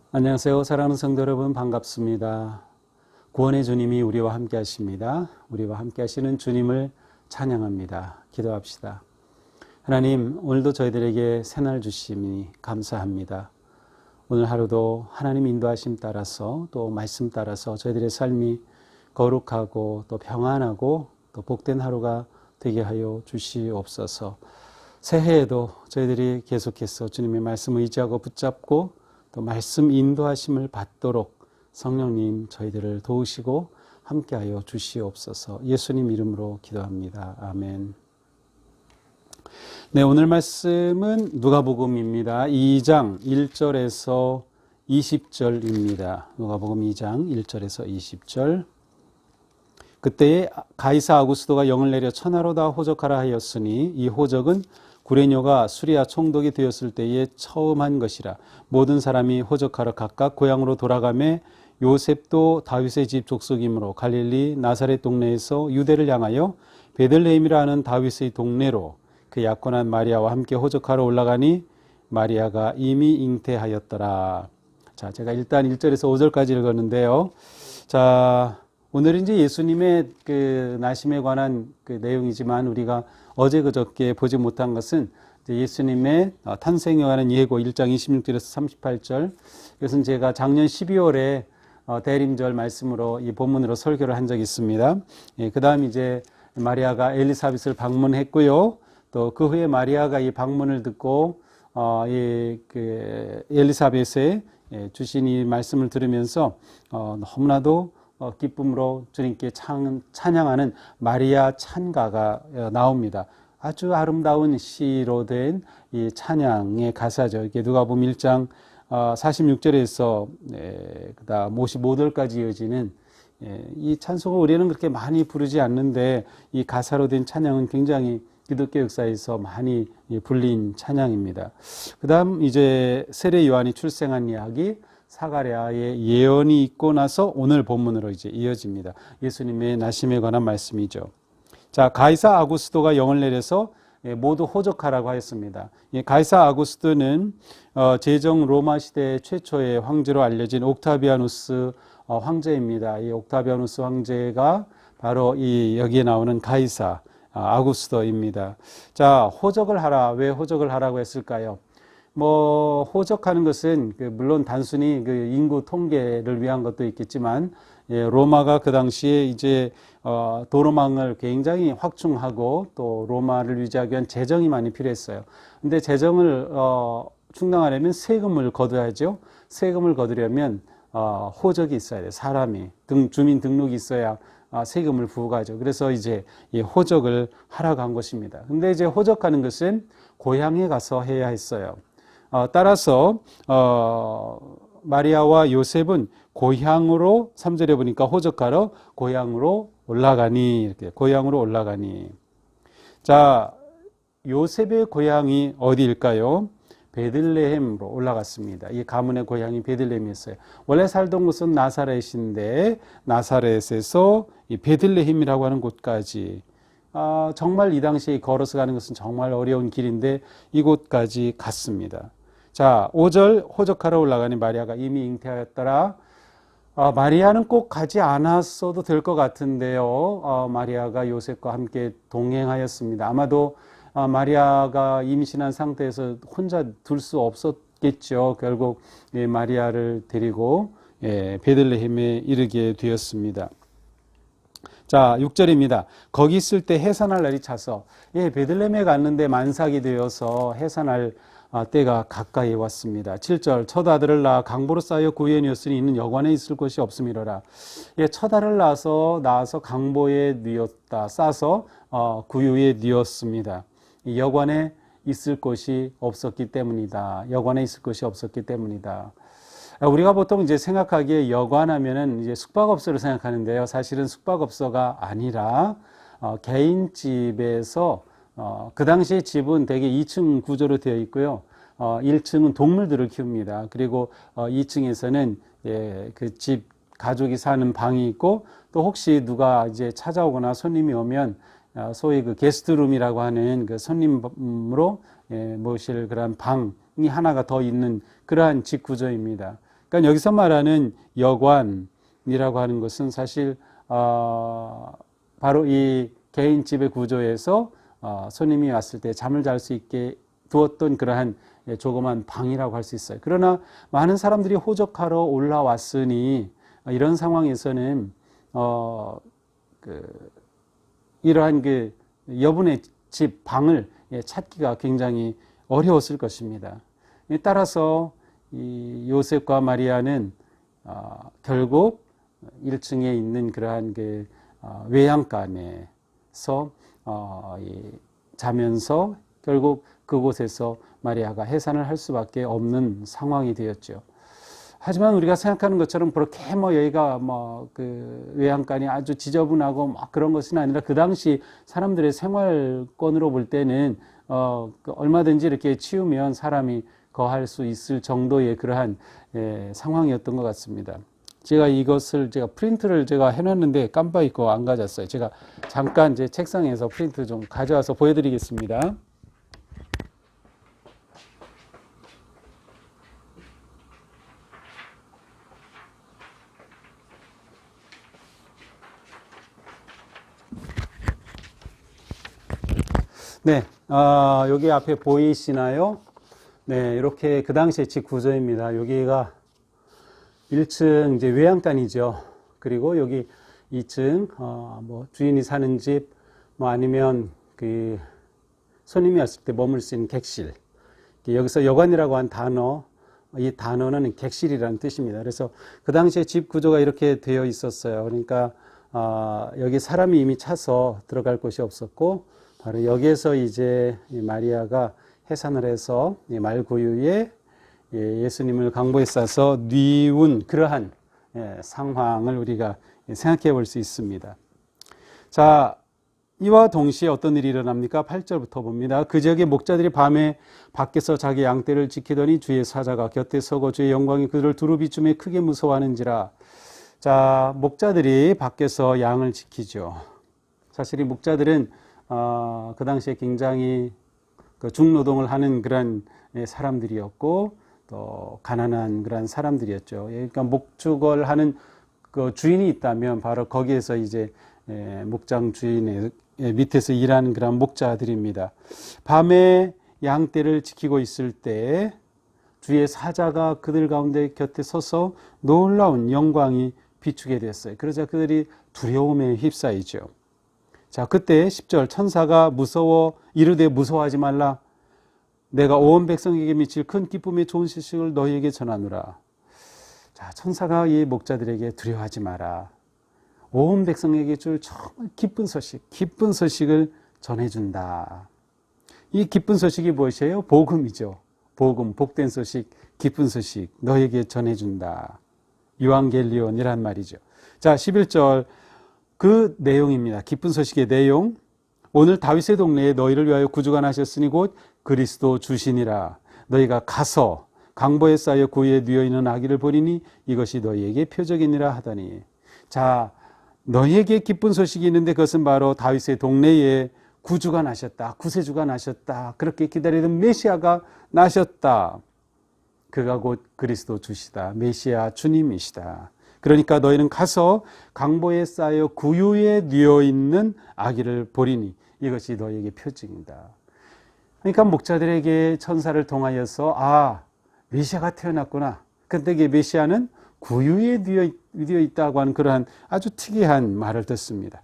안녕하세요. 사랑하는 성도 여러분, 반갑습니다. 구원의 주님이 우리와 함께 하십니다. 우리와 함께 하시는 주님을 찬양합니다. 기도합시다. 하나님, 오늘도 저희들에게 새날 주심이 감사합니다. 오늘 하루도 하나님 인도하심 따라서 또 말씀 따라서 저희들의 삶이 거룩하고 또 평안하고 또 복된 하루가 되게 하여 주시옵소서. 새해에도 저희들이 계속해서 주님의 말씀을 의지하고 붙잡고 또 말씀 인도하심을 받도록 성령님 저희들을 도우시고 함께하여 주시옵소서. 예수님 이름으로 기도합니다. 아멘. 네, 오늘 말씀은 누가복음입니다. 2장 1절에서 20절입니다. 누가복음 2장 1절에서 20절. 그때에 가이사 아구스도가 영을 내려 천하로 다 호적하라 하였으니 이 호적은 구레뇨가 수리아 총독이 되었을 때에 처음 한 것이라. 모든 사람이 호적하러 각각 고향으로 돌아가매 요셉도 다윗의 집 족속이므로 갈릴리 나사렛 동네에서 유대를 향하여 베들레헴이라 하는 다윗의 동네로 그 약혼한 마리아와 함께 호적하러 올라가니 마리아가 이미 잉태하였더라. 자, 제가 일단 1절에서 5절까지 읽었는데요. 자, 오늘은 이제 예수님의 그 나심에 관한 그 내용이지만 우리가 어제 그저께 보지 못한 것은 예수님의 탄생에 관한 예고 1장 26절에서 38절. 이것은 제가 작년 12월에 대림절 말씀으로 이 본문으로 설교를 한 적이 있습니다. 그 다음 이제 마리아가 엘리사벳을 방문했고요. 또 그 후에 마리아가 이 방문을 듣고 그 엘리사벳의 주신 이 말씀을 들으면서 너무나도 기쁨으로 주님께 찬양하는 마리아 찬가가 나옵니다. 아주 아름다운 시로 된 이 찬양의 가사죠. 이게 누가복음 1장 46절에서 그다음 55절까지 이어지는 이 찬송을 우리는 그렇게 많이 부르지 않는데 이 가사로 된 찬양은 굉장히 기독교 역사에서 많이 불린 찬양입니다. 그다음 이제 세례 요한이 출생한 이야기, 사가랴의 예언이 있고 나서 오늘 본문으로 이제 이어집니다. 예수님의 나심에 관한 말씀이죠. 자, 가이사 아구스도가 영을 내려서 모두 호적하라고 하였습니다. 가이사 아구스도는 제정 로마 시대 최초의 황제로 알려진 옥타비아누스 황제입니다. 이 옥타비아누스 황제가 바로 이 여기에 나오는 가이사 아구스도입니다. 자, 호적을 하라. 왜 호적을 하라고 했을까요? 호적하는 것은 물론 단순히 그 인구 통계를 위한 것도 있겠지만, 로마가 그 당시에 이제 도로망을 굉장히 확충하고 또 로마를 유지하기 위한 재정이 많이 필요했어요. 근데 재정을 충당하려면 세금을 거둬야죠. 세금을 거두려면 호적이 있어야 돼요. 사람이 주민 등록이 있어야 세금을 부과하죠. 그래서 이제 이 호적을 하라고 한 것입니다. 근데 이제 호적하는 것은 고향에 가서 해야 했어요. 따라서 마리아와 요셉은 고향으로 3절에 보니까 호적하러 고향으로 올라가니 이렇게 고향으로 올라가니. 자, 요셉의 고향이 어디일까요? 베들레헴으로 올라갔습니다. 이 가문의 고향이 베들레헴이었어요. 원래 살던 곳은 나사렛인데 나사렛에서 이 베들레헴이라고 하는 곳까지 정말 이 당시에 걸어서 가는 것은 정말 어려운 길인데 이곳까지 갔습니다. 자, 5절 호적하러 올라가니 마리아가 이미 잉태하였더라. 마리아는 꼭 가지 않았어도 될 것 같은데요. 마리아가 요셉과 함께 동행하였습니다. 아마도 마리아가 임신한 상태에서 혼자 둘 수 없었겠죠. 결국 마리아를 데리고 베들레헴에 이르게 되었습니다. 자, 6절입니다. 거기 있을 때 해산할 날이 차서 베들레헴에 갔는데 만삭이 되어서 해산할 때가 가까이 왔습니다. 7절 첫 아들을 낳아 강보로 쌓여 구유엔이었으니 이는 여관에 있을 곳이 없음이로라. 첫 아들을 낳아서 강보에 뉘었다. 싸서 구유에 뉘었습니다. 여관에 있을 곳이 없었기 때문이다. 여관에 있을 곳이 없었기 때문이다. 우리가 보통 이제 생각하기에 여관하면은 이제 숙박업소를 생각하는데요. 사실은 숙박업소가 아니라 개인 집에서 그 당시에 집은 대개 2층 구조로 되어 있고요. 1층은 동물들을 키웁니다. 그리고 2층에서는 그 집 가족이 사는 방이 있고 또 혹시 누가 이제 찾아오거나 손님이 오면 소위 그 게스트룸이라고 하는 그 손님으로 모실 그런 방이 하나가 더 있는 그러한 집 구조입니다. 그러니까 여기서 말하는 여관이라고 하는 것은 사실 바로 이 개인집의 구조에서 손님이 왔을 때 잠을 잘 수 있게 두었던 그러한 조그만 방이라고 할 수 있어요. 그러나 많은 사람들이 호적하러 올라왔으니 이런 상황에서는 이러한 그 여분의 집 방을 찾기가 굉장히 어려웠을 것입니다. 따라서 이 요셉과 마리아는 결국 1층에 있는 그러한 그 외양간에서 자면서 결국 그곳에서 마리아가 해산을 할 수밖에 없는 상황이 되었죠. 하지만 우리가 생각하는 것처럼 그렇게 여기가 그 외양간이 아주 지저분하고 그런 것은 아니라 그 당시 사람들의 생활권으로 볼 때는 얼마든지 이렇게 치우면 사람이 거할 수 있을 정도의 그러한 상황이었던 것 같습니다. 제가 이것을 프린트를 해놨는데 깜빡 잊고 안 가져왔어요. 제가 잠깐 제 책상에서 프린트 좀 가져와서 보여드리겠습니다. 네, 여기 앞에 보이시나요? 네, 이렇게 그 당시의 집 구조입니다. 여기가 1층 이제 외양간이죠. 그리고 여기 2층, 주인이 사는 집, 아니면 그 손님이 왔을 때 머물 수 있는 객실. 여기서 여관이라고 한 단어, 이 단어는 객실이라는 뜻입니다. 그래서 그 당시에 집 구조가 이렇게 되어 있었어요. 그러니까, 여기 사람이 이미 차서 들어갈 곳이 없었고, 바로 여기에서 이제 마리아가 해산을 해서 말구유에 예수님을 강보에 싸서 뉘운 그러한 상황을 우리가 생각해 볼 수 있습니다. 자, 이와 동시에 어떤 일이 일어납니까? 8절부터 봅니다. 그 지역의 목자들이 밤에 밖에서 자기 양떼를 지키더니 주의 사자가 곁에 서고 주의 영광이 그들을 두루 비추며 크게 무서워하는지라. 자, 목자들이 밖에서 양을 지키죠. 사실 이 목자들은 그 당시에 굉장히 중노동을 하는 그런 사람들이었고 또 가난한 그런 사람들이었죠. 그러니까 목축을 하는 그 주인이 있다면 바로 거기에서 이제 목장 주인의 밑에서 일하는 그런 목자들입니다. 밤에 양떼를 지키고 있을 때 주의 사자가 그들 가운데 곁에 서서 놀라운 영광이 비추게 됐어요. 그러자 그들이 두려움에 휩싸이죠. 자, 그때 10절 천사가 무서워 이르되 무서워하지 말라. 내가 온 백성에게 미칠 큰 기쁨의 좋은 소식을 너희에게 전하노라. 자, 천사가 이 목자들에게 두려워하지 마라. 온 백성에게 줄 정말 기쁜 소식을 전해준다. 이 기쁜 소식이 무엇이에요? 복음이죠. 복음, 복된 소식, 기쁜 소식 너희에게 전해준다. 유앙겔리온이란 말이죠. 자, 11절 그 내용입니다. 기쁜 소식의 내용. 오늘 다윗의 동네에 너희를 위하여 구주가 나셨으니 곧 그리스도 주시니라. 너희가 가서 강보에 쌓여 구유에 누워 있는 아기를 보리니 이것이 너희에게 표적이니라 하더니. 자, 너희에게 기쁜 소식이 있는데 그것은 바로 다윗의 동네에 구주가 나셨다. 구세주가 나셨다. 그렇게 기다리던 메시아가 나셨다. 그가 곧 그리스도 주시다. 메시아 주님이시다. 그러니까 너희는 가서 강보에 쌓여 구유에 누워 있는 아기를 보리니 이것이 너희에게 표징이다. 그러니까 목자들에게 천사를 통하여서 메시아가 태어났구나. 근데 이 메시아는 구유에 누워 있다고 하는 그러한 아주 특이한 말을 듣습니다.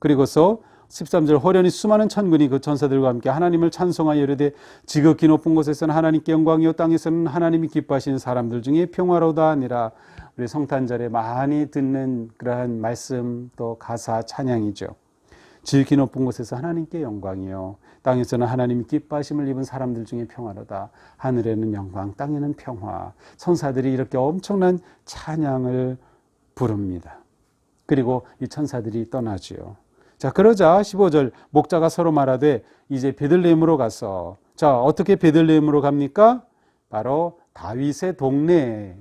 그리고서 13절 호련히 수많은 천군이 그 천사들과 함께 하나님을 찬송하여 이르되 지극히 높은 곳에서는 하나님께 영광이요 땅에서는 하나님이 기뻐하시는 사람들 중에 평화로다 하니라. 우리 성탄절에 많이 듣는 그러한 말씀 또 가사 찬양이죠. 지극히 높은 곳에서 하나님께 영광이요 땅에서는 하나님이 기뻐하심을 입은 사람들 중에 평화로다. 하늘에는 영광 땅에는 평화. 천사들이 이렇게 엄청난 찬양을 부릅니다. 그리고 이 천사들이 떠나지요. 자, 그러자 15절 목자가 서로 말하되 이제 베들레헴으로 가서. 자, 어떻게 베들레헴으로 갑니까? 바로 다윗의 동네에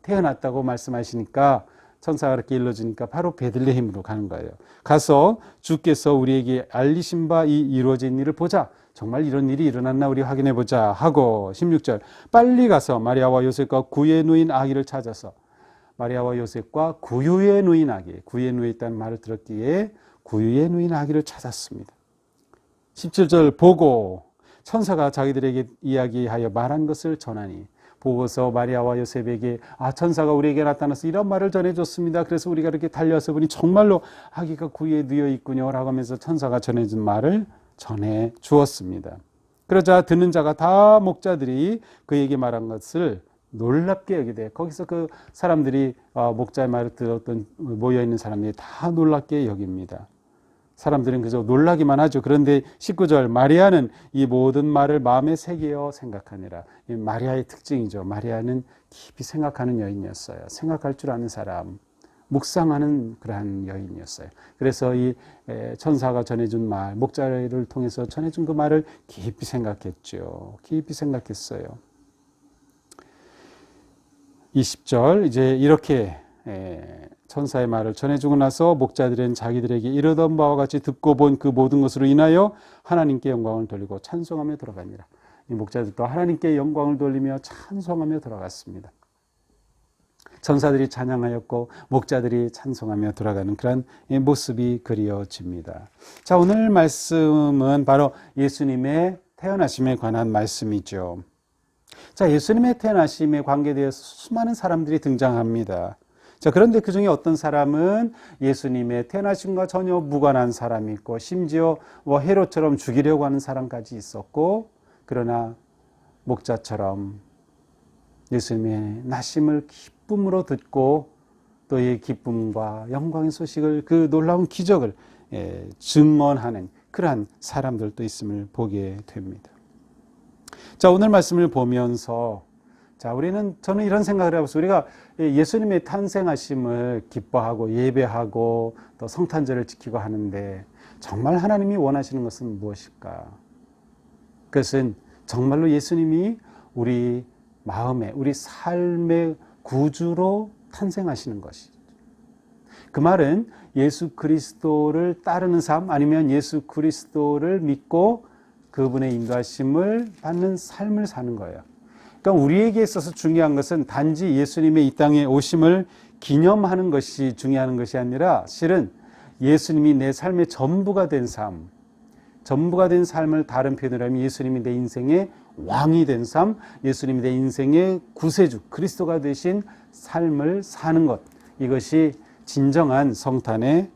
태어났다고 말씀하시니까 천사가 그렇게 일러주니까 바로 베들레헴으로 가는 거예요. 가서 주께서 우리에게 알리신 바 이 이루어진 일을 보자. 정말 이런 일이 일어났나 우리 확인해 보자 하고 16절 빨리 가서 마리아와 요셉과 구유에 누인 아기를 찾아서 마리아와 요셉과 구유에 누인 아기, 구유에 누워 있다는 말을 들었기에 구유에 누인 아기를 찾았습니다. 17절 보고 천사가 자기들에게 이야기하여 말한 것을 전하니 보고서 마리아와 요셉에게 천사가 우리에게 나타나서 이런 말을 전해줬습니다. 그래서 우리가 이렇게 달려서 보니 정말로 아기가 구유에 누워 있군요 라고 하면서 천사가 전해준 말을 전해 주었습니다. 그러자 듣는 자가 다 목자들이 그에게 말한 것을 놀랍게 여기되 거기서 그 사람들이 목자의 말을 들었던 모여있는 사람들이 다 놀랍게 여깁니다. 사람들은 그저 놀라기만 하죠. 그런데 19절 마리아는 이 모든 말을 마음에 새기어 생각하니라. 이 마리아의 특징이죠. 마리아는 깊이 생각하는 여인이었어요. 생각할 줄 아는 사람, 묵상하는 그러한 여인이었어요. 그래서 이 천사가 전해준 말, 목자를 통해서 전해준 그 말을 깊이 생각했죠. 깊이 생각했어요. 20절 이제 이렇게 천사의 말을 전해주고 나서 목자들은 자기들에게 이르던 바와 같이 듣고 본 그 모든 것으로 인하여 하나님께 영광을 돌리고 찬송하며 들어가니라. 이 목자들도 하나님께 영광을 돌리며 찬송하며 들어갔습니다. 천사들이 찬양하였고 목자들이 찬송하며 들어가는 그런 모습이 그려집니다. 자, 오늘 말씀은 바로 예수님의 태어나심에 관한 말씀이죠. 자, 예수님의 태어나심에 관계되어서 수많은 사람들이 등장합니다. 자, 그런데 그 중에 어떤 사람은 예수님의 태어나심과 전혀 무관한 사람이 있고 심지어 헤롯처럼 죽이려고 하는 사람까지 있었고, 그러나 목자처럼 예수님의 나심을 기쁨으로 듣고 또 이 기쁨과 영광의 소식을 그 놀라운 기적을 증언하는 그러한 사람들도 있음을 보게 됩니다. 자, 오늘 말씀을 보면서 저는 이런 생각을 해봤어요. 우리가 예수님의 탄생하심을 기뻐하고 예배하고 또 성탄절을 지키고 하는데 정말 하나님이 원하시는 것은 무엇일까? 그것은 정말로 예수님이 우리 마음에, 우리 삶의 구주로 탄생하시는 것이죠. 그 말은 예수 그리스도를 따르는 삶 아니면 예수 그리스도를 믿고 그분의 인도하심을 받는 삶을 사는 거예요. 그러니까 우리에게 있어서 중요한 것은 단지 예수님의 이 땅에 오심을 기념하는 것이 중요한 것이 아니라 실은 예수님이 내 삶의 전부가 된 삶, 전부가 된 삶을 다른 표현으로 하면 예수님이 내 인생의 왕이 된 삶, 예수님이 내 인생의 구세주, 그리스도가 되신 삶을 사는 것, 이것이 진정한 성탄의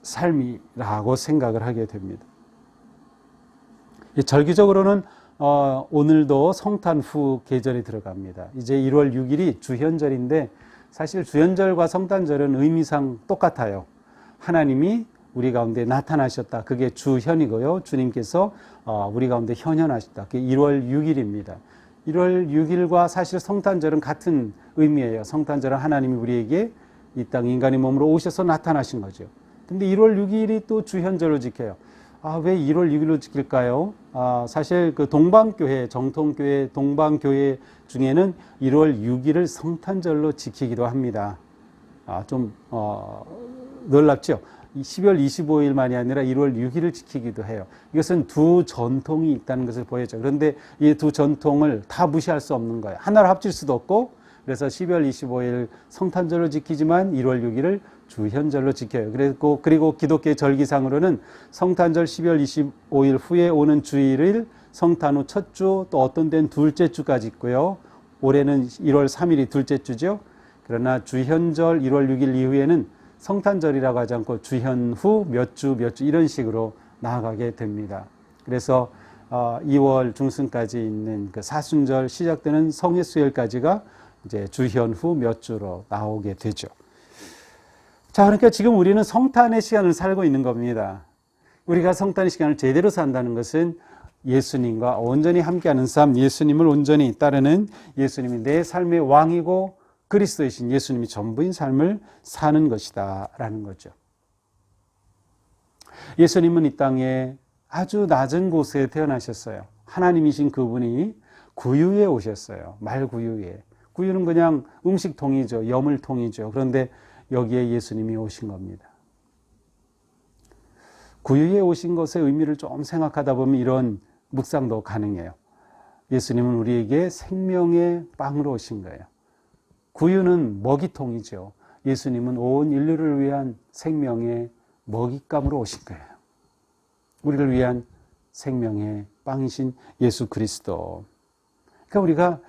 삶이라고 생각을 하게 됩니다. 절기적으로는 오늘도 성탄 후 계절에 들어갑니다. 이제 1월 6일이 주현절인데 사실 주현절과 성탄절은 의미상 똑같아요. 하나님이 우리 가운데 나타나셨다. 그게 주현이고요. 주님께서 우리 가운데 현현하셨다. 그게 1월 6일입니다. 1월 6일과 사실 성탄절은 같은 의미예요. 성탄절은 하나님이 우리에게 이 땅 인간의 몸으로 오셔서 나타나신 거죠. 근데 1월 6일이 또 주현절로 지켜요. 왜 1월 6일로 지킬까요? 사실 그 동방교회, 정통교회, 동방교회 중에는 1월 6일을 성탄절로 지키기도 합니다. 좀 놀랍죠? 12월 25일만이 아니라 1월 6일을 지키기도 해요. 이것은 두 전통이 있다는 것을 보여줘요. 그런데 이 두 전통을 다 무시할 수 없는 거예요. 하나로 합칠 수도 없고, 그래서 12월 25일 성탄절로 지키지만 1월 6일을 주현절로 지켜요. 그리고 기독교의 절기상으로는 성탄절 12월 25일 후에 오는 주일을 성탄 후 첫 주, 또 어떤 데는 둘째 주까지 있고요. 올해는 1월 3일이 둘째 주죠. 그러나 주현절 1월 6일 이후에는 성탄절이라고 하지 않고 주현 후 몇 주 이런 식으로 나아가게 됩니다. 그래서 2월 중순까지 있는 그 사순절 시작되는 성회수혈까지가 이제 주현 후 몇 주로 나오게 되죠. 자, 그러니까 지금 우리는 성탄의 시간을 살고 있는 겁니다. 우리가 성탄의 시간을 제대로 산다는 것은 예수님과 온전히 함께하는 삶, 예수님을 온전히 따르는 예수님이 내 삶의 왕이고 그리스도이신 예수님이 전부인 삶을 사는 것이다 라는 거죠. 예수님은 이 땅에 아주 낮은 곳에 태어나셨어요. 하나님이신 그분이 구유에 오셨어요. 말구유에. 구유는 그냥 음식통이죠. 여물통이죠. 그런데 여기에 예수님이 오신 겁니다. 구유에 오신 것의 의미를 좀 생각하다 보면 이런 묵상도 가능해요. 예수님은 우리에게 생명의 빵으로 오신 거예요. 구유는 먹이통이죠. 예수님은 온 인류를 위한 생명의 먹잇감으로 오신 거예요. 우리를 위한 생명의 빵이신 예수 그리스도. 그러니까 우리가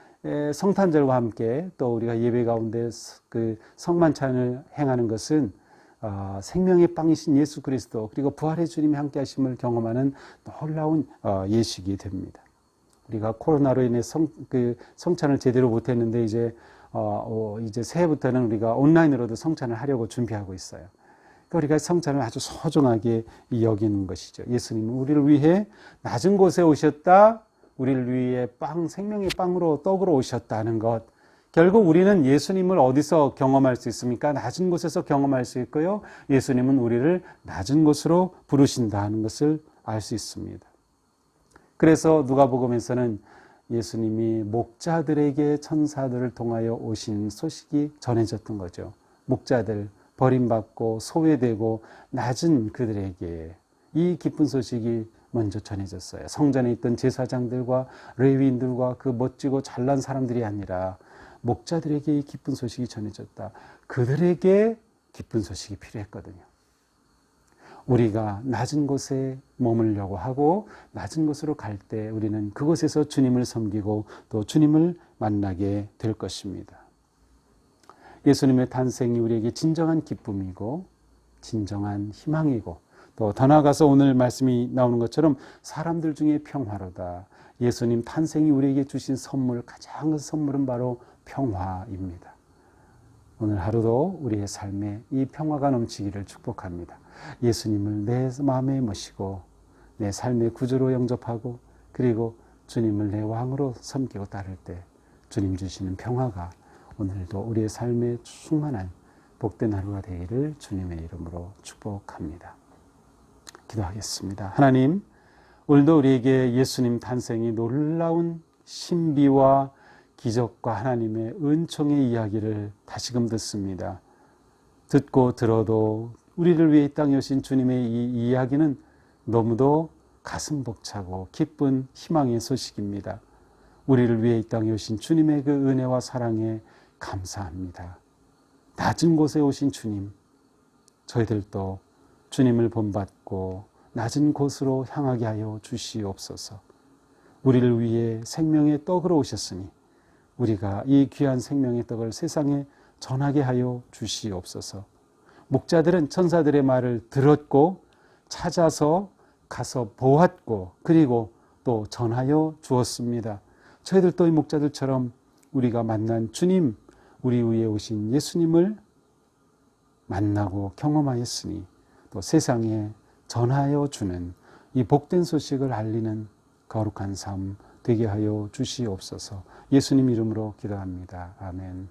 성탄절과 함께 또 우리가 예배 가운데 그 성만찬을 행하는 것은 생명의 빵이신 예수 그리스도 그리고 부활의 주님이 함께 하심을 경험하는 놀라운 예식이 됩니다. 우리가 코로나로 인해 성찬을 제대로 못했는데 이제 새해부터는 우리가 온라인으로도 성찬을 하려고 준비하고 있어요. 그러니까 우리가 성찬을 아주 소중하게 여기는 것이죠. 예수님은 우리를 위해 낮은 곳에 오셨다. 우리를 위해 생명의 빵으로 떡으로 오셨다는 것. 결국 우리는 예수님을 어디서 경험할 수 있습니까? 낮은 곳에서 경험할 수 있고요. 예수님은 우리를 낮은 곳으로 부르신다는 것을 알 수 있습니다. 그래서 누가복음에서는 예수님이 목자들에게 천사들을 통하여 오신 소식이 전해졌던 거죠. 목자들, 버림받고 소외되고 낮은 그들에게 이 기쁜 소식이 먼저 전해졌어요. 성전에 있던 제사장들과 레위인들과 그 멋지고 잘난 사람들이 아니라 목자들에게 이 기쁜 소식이 전해졌다. 그들에게 기쁜 소식이 필요했거든요. 우리가 낮은 곳에 머물려고 하고 낮은 곳으로 갈 때 우리는 그곳에서 주님을 섬기고 또 주님을 만나게 될 것입니다. 예수님의 탄생이 우리에게 진정한 기쁨이고 진정한 희망이고 또 더 나아가서 오늘 말씀이 나오는 것처럼 사람들 중에 평화로다. 예수님 탄생이 우리에게 주신 선물, 가장 큰 선물은 바로 평화입니다. 오늘 하루도 우리의 삶에 이 평화가 넘치기를 축복합니다. 예수님을 내 마음에 모시고 내 삶의 구주로 영접하고 그리고 주님을 내 왕으로 섬기고 따를 때 주님 주시는 평화가 오늘도 우리의 삶에 충만한 복된 하루가 되기를 주님의 이름으로 축복합니다. 기도하겠습니다. 하나님, 오늘도 우리에게 예수님 탄생이 놀라운 신비와 기적과 하나님의 은총의 이야기를 다시금 듣습니다. 듣고 들어도 우리를 위해 이 땅에 오신 주님의 이 이야기는 너무도 가슴 벅차고 기쁜 희망의 소식입니다. 우리를 위해 이 땅에 오신 주님의 그 은혜와 사랑에 감사합니다. 낮은 곳에 오신 주님, 저희들도 주님을 본받고 낮은 곳으로 향하게 하여 주시옵소서. 우리를 위해 생명의 떡으로 오셨으니 우리가 이 귀한 생명의 떡을 세상에 전하게 하여 주시옵소서. 목자들은 천사들의 말을 들었고 찾아서 가서 보았고 그리고 또 전하여 주었습니다. 저희들도 이 목자들처럼 우리가 만난 주님, 우리 위에 오신 예수님을 만나고 경험하였으니 또 세상에 전하여 주는 이 복된 소식을 알리는 거룩한 삶 되게 하여 주시옵소서. 예수님 이름으로 기도합니다. 아멘.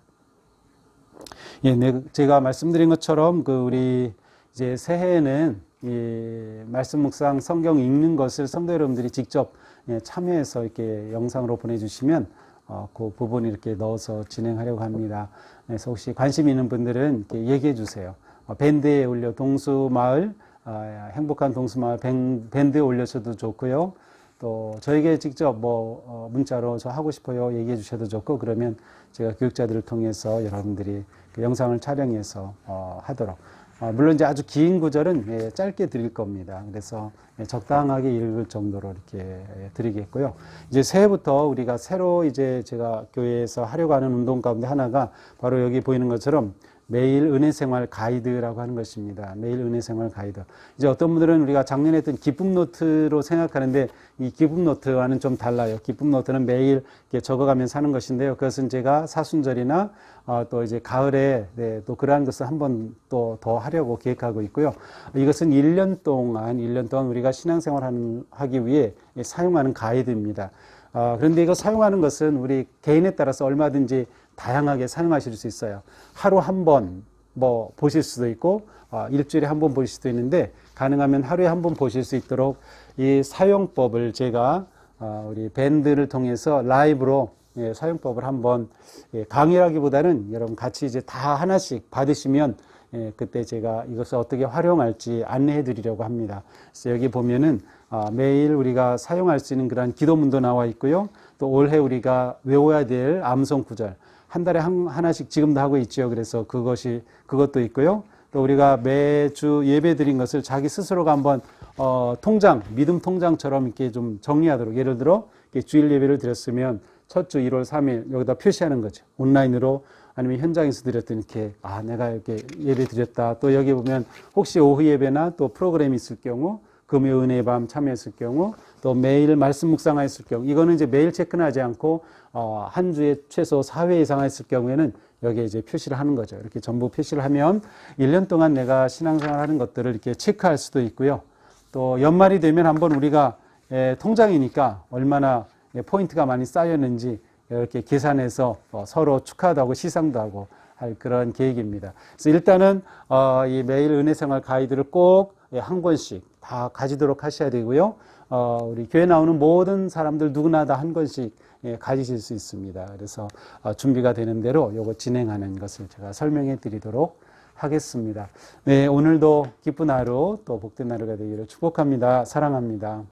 예, 제가 말씀드린 것처럼 우리 이제 새해에는 이 말씀 묵상 성경 읽는 것을 성도 여러분들이 직접 참여해서 이렇게 영상으로 보내주시면 그 부분 이렇게 넣어서 진행하려고 합니다. 그래서 혹시 관심 있는 분들은 이렇게 얘기해 주세요. 밴드에 올려 동수마을 행복한 동수마을 밴드에 올려서도 좋고요. 또 저에게 직접 문자로 저 하고 싶어요 얘기해 주셔도 좋고 그러면 제가 교육자들을 통해서 여러분들이 그 영상을 촬영해서 하도록 물론 이제 아주 긴 구절은 짧게 드릴 겁니다. 그래서 적당하게 읽을 정도로 이렇게 드리겠고요. 이제 새해부터 우리가 새로 이제 제가 교회에서 하려고 하는 운동 가운데 하나가 바로 여기 보이는 것처럼 매일 은혜생활 가이드라고 하는 것입니다. 매일 은혜생활 가이드. 이제 어떤 분들은 우리가 작년에 했던 기쁨 노트로 생각하는데 이 기쁨 노트와는 좀 달라요. 기쁨 노트는 매일 이렇게 적어가면서 하는 것인데요. 그것은 제가 사순절이나 또 이제 가을에 또 그러한 것을 한 번 또 더 하려고 계획하고 있고요. 이것은 1년 동안 우리가 신앙생활 하기 위해 사용하는 가이드입니다. 그런데 이거 사용하는 것은 우리 개인에 따라서 얼마든지 다양하게 사용하실 수 있어요. 하루 한 번 보실 수도 있고 일주일에 한 번 보실 수도 있는데 가능하면 하루에 한 번 보실 수 있도록 이 사용법을 제가 우리 밴드를 통해서 라이브로 사용법을 한번 강의라기보다는 여러분 같이 이제 다 하나씩 받으시면 그때 제가 이것을 어떻게 활용할지 안내해 드리려고 합니다. 그래서 여기 보면은 매일 우리가 사용할 수 있는 그런 기도문도 나와 있고요. 또 올해 우리가 외워야 될 암송 구절 한 달에 하나씩 지금도 하고 있죠. 그래서 그것도 있고요. 또 우리가 매주 예배 드린 것을 자기 스스로가 한번 통장, 믿음 통장처럼 이렇게 좀 정리하도록, 예를 들어 주일 예배를 드렸으면 첫 주 1월 3일 여기다 표시하는 거죠. 온라인으로 아니면 현장에서 드렸던 이렇게 내가 이렇게 예배 드렸다. 또 여기 보면 혹시 오후 예배나 또 프로그램이 있을 경우, 금요 은혜의 밤 참여했을 경우, 또 매일 말씀 묵상했을 경우, 이거는 이제 매일 체크는 하지 않고 한 주에 최소 4회 이상 했을 경우에는 여기에 이제 표시를 하는 거죠. 이렇게 전부 표시를 하면 1년 동안 내가 신앙생활 하는 것들을 이렇게 체크할 수도 있고요. 또 연말이 되면 한번 우리가 통장이니까 얼마나 포인트가 많이 쌓였는지 이렇게 계산해서 서로 축하도 하고 시상도 하고 할 그런 계획입니다. 그래서 일단은 이 매일 은혜생활 가이드를 꼭 한 권씩 다 가지도록 하셔야 되고요. 우리 교회 나오는 모든 사람들 누구나 다 한 권씩 가지실 수 있습니다. 그래서 준비가 되는 대로 요거 진행하는 것을 제가 설명해 드리도록 하겠습니다. 네, 오늘도 기쁜 하루 또 복된 하루가 되기를 축복합니다. 사랑합니다.